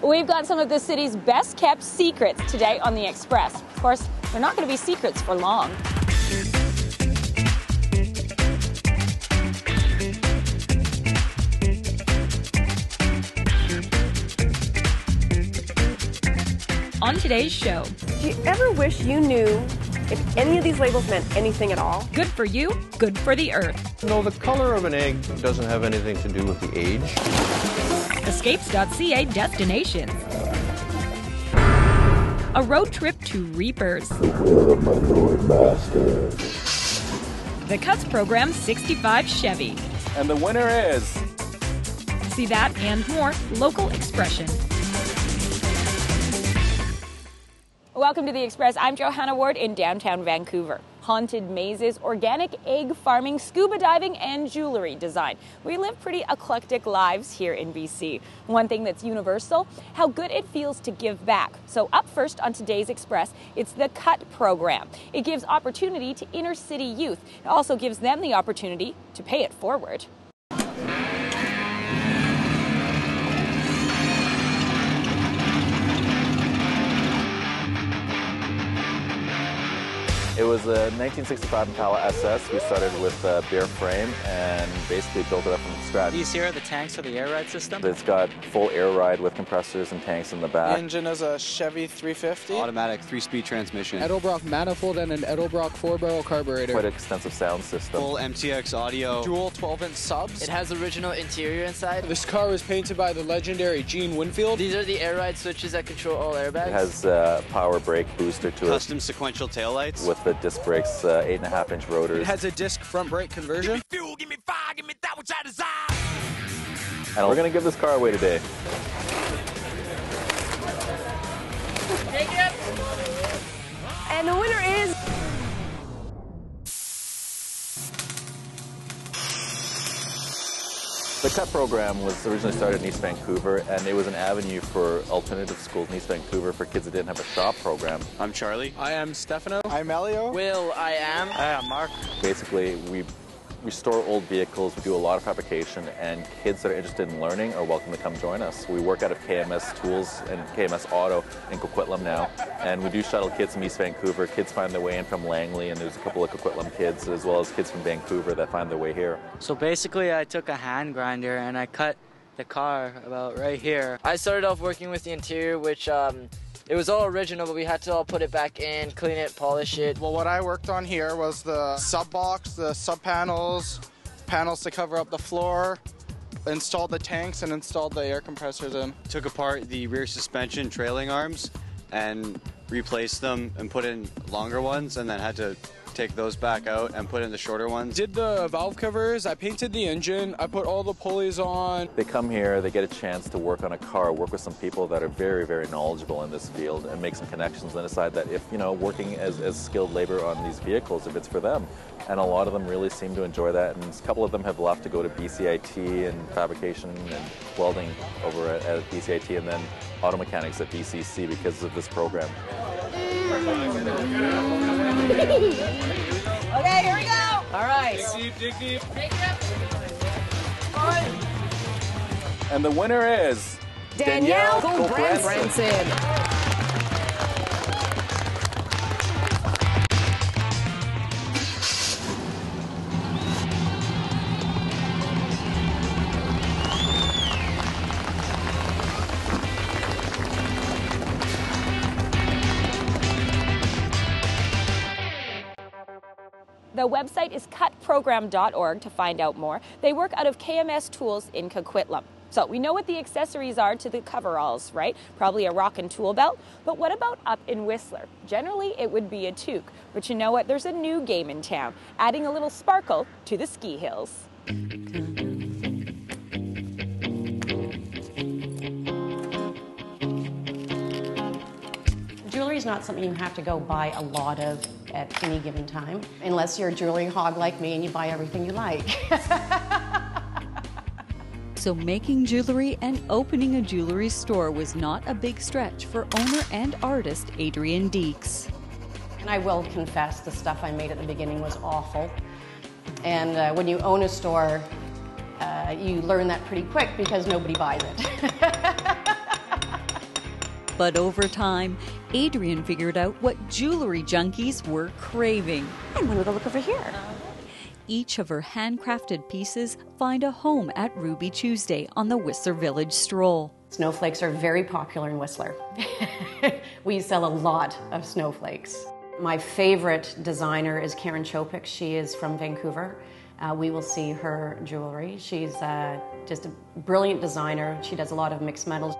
We've got some of the city's best kept secrets today on The Express. Of course, they're not going to be secrets for long. On today's show. Do you ever wish you knew if any of these labels meant anything at all? Good for you, good for the earth. No, the color of an egg doesn't have anything to do with the age. Escapes.ca destinations. A road trip to Reapers. The Cuts Program 65 Chevy. And the winner is... See that and more local expression. Welcome to The Express. I'm Johanna Ward in downtown Vancouver. Haunted mazes, organic egg farming, scuba diving, and jewelry design. We live pretty eclectic lives here in BC. One thing that's universal, how good it feels to give back. So up first on today's Express, it's the CUT program. It gives opportunity to inner city youth. It also gives them the opportunity to pay it forward. It was a 1965 Impala SS. We started with a bare frame and basically built it up from scratch. These here are the tanks for the air ride system. It's got full air ride with compressors and tanks in the back. The engine is a Chevy 350. Automatic 3-speed transmission. Edelbrock manifold and an Edelbrock 4-barrel carburetor. Quite an extensive sound system. Full MTX audio. Dual 12-inch subs. It has original interior inside. This car was painted by the legendary Gene Winfield. These are the air ride switches that control all airbags. It has a power brake booster to Custom sequential taillights. With the disc brakes, 8.5-inch rotors. It has a disc front brake conversion. And we're going to give this car away today. Take it. And the winner is... The CUT program was originally started in East Vancouver, and it was an avenue for alternative schools in East Vancouver for kids that didn't have a shop program. I'm Charlie. I am Stefano. I'm Elio. Will, I am. I am Mark. Basically, we restore old vehicles, we do a lot of fabrication, and kids that are interested in learning are welcome to come join us. We work out of KMS Tools and KMS Auto in Coquitlam now, and we do shuttle kids from East Vancouver. Kids find their way in from Langley, and there's a couple of Coquitlam kids, as well as kids from Vancouver that find their way here. So basically, I took a hand grinder and I cut the car about right here. I started off working with the interior, which it was all original, but we had to all put it back in, clean it, polish it. Well, what I worked on here was the sub box, the sub panels to cover up the floor, installed the tanks, and installed the air compressors in. Took apart the rear suspension trailing arms and replaced them and put in longer ones, and then had to take those back out and put in the shorter ones. Did the valve covers, I painted the engine, I put all the pulleys on. They come here, they get a chance to work on a car, work with some people that are very, very knowledgeable in this field, and make some connections and decide that if, working as skilled labor on these vehicles, if it's for them. And a lot of them really seem to enjoy that, and a couple of them have left to go to BCIT and fabrication and welding over at BCIT, and then auto mechanics at BCC because of this program. Okay, here we go. All right. Dig deep. And the winner is... Danielle Gobranson. The website is cutprogram.org to find out more. They work out of KMS Tools in Coquitlam. So we know what the accessories are to the coveralls, right? Probably a rock and tool belt. But what about up in Whistler? Generally, it would be a toque. But you know what? There's a new game in town, adding a little sparkle to the ski hills. Jewelry is not something you have to go buy a lot of at any given time, unless you're a jewelry hog like me and you buy everything you like. So making jewelry and opening a jewelry store was not a big stretch for owner and artist Adrienne Deeks. And I will confess, the stuff I made at the beginning was awful. And when you own a store, you learn that pretty quick because nobody buys it. But over time, Adrienne figured out what jewelry junkies were craving. I'm going to go look over here. Each of her handcrafted pieces find a home at Ruby Tuesday on the Whistler Village Stroll. Snowflakes are very popular in Whistler. We sell a lot of snowflakes. My favorite designer is Karen Chopik. She is from Vancouver. We will see her jewelry. She's just a brilliant designer. She does a lot of mixed metals.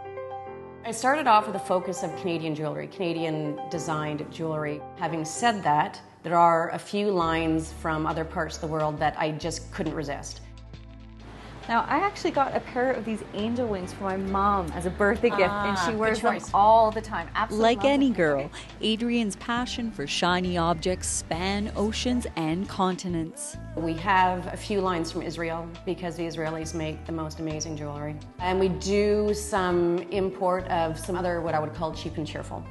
I started off with a focus of Canadian jewelry, Canadian designed jewelry. Having said that, there are a few lines from other parts of the world that I just couldn't resist. Now, I actually got a pair of these angel wings for my mom as a birthday gift, and she wears them choice. all the time. Absolutely. Like any girl, Adrienne's passion for shiny objects span oceans and continents. We have a few lines from Israel because the Israelis make the most amazing jewelry. And we do some import of some other what I would call cheap and cheerful.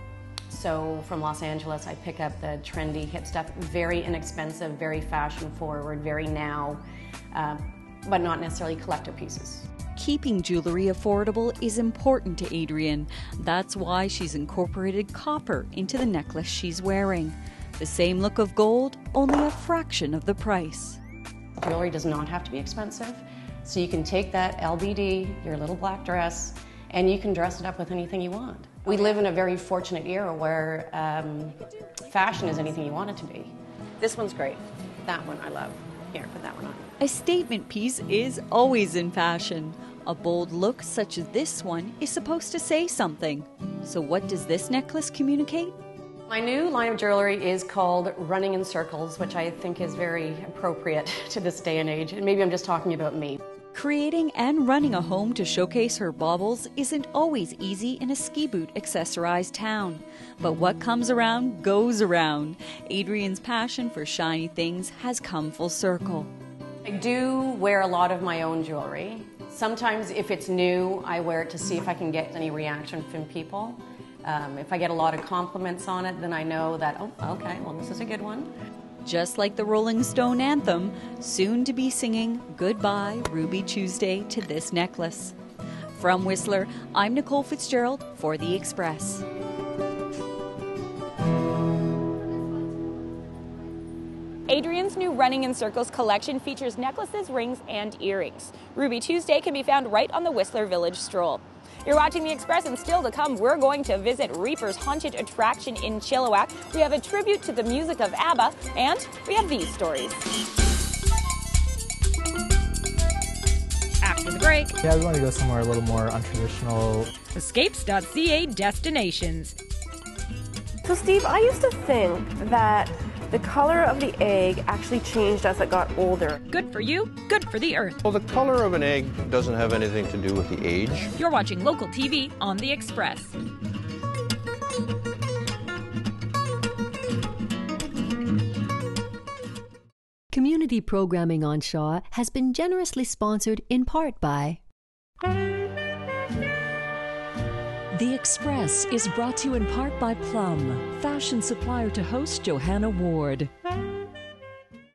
So from Los Angeles, I pick up the trendy hip stuff, very inexpensive, very fashion forward, very now, but not necessarily collector pieces. Keeping jewelry affordable is important to Adrienne. That's why she's incorporated copper into the necklace she's wearing. The same look of gold, only a fraction of the price. Jewelry does not have to be expensive, so you can take that LBD, your little black dress, and you can dress it up with anything you want. We live in a very fortunate era where fashion is anything you want it to be. This one's great. That one I love. Here, put that one on. A statement piece is always in fashion. A bold look such as this one is supposed to say something. So what does this necklace communicate? My new line of jewelry is called Running in Circles, which I think is very appropriate to this day and age. And maybe I'm just talking about me. Creating and running a home to showcase her baubles isn't always easy in a ski boot accessorized town. But what comes around goes around. Adrienne's passion for shiny things has come full circle. I do wear a lot of my own jewelry. Sometimes if it's new, I wear it to see if I can get any reaction from people. If I get a lot of compliments on it, then I know that, oh, okay, well, this is a good one. Just like the Rolling Stone anthem, soon to be singing Goodbye Ruby Tuesday to this necklace. From Whistler, I'm Nicole Fitzgerald for The Express. Adrienne's new Running in Circles collection features necklaces, rings, and earrings. Ruby Tuesday can be found right on the Whistler Village Stroll. You're watching The Express, and still to come, we're going to visit Reaper's haunted attraction in Chilliwack. We have a tribute to the music of ABBA, and we have these stories. After the break, yeah, we want to go somewhere a little more untraditional. Escapes.ca destinations. So Steve, I used to think that the color of the egg actually changed as it got older. Good for you, good for the earth. Well, the color of an egg doesn't have anything to do with the age. You're watching local TV on The Express. Community programming on Shaw has been generously sponsored in part by... The Express is brought to you in part by Plum, fashion supplier to host Johanna Ward.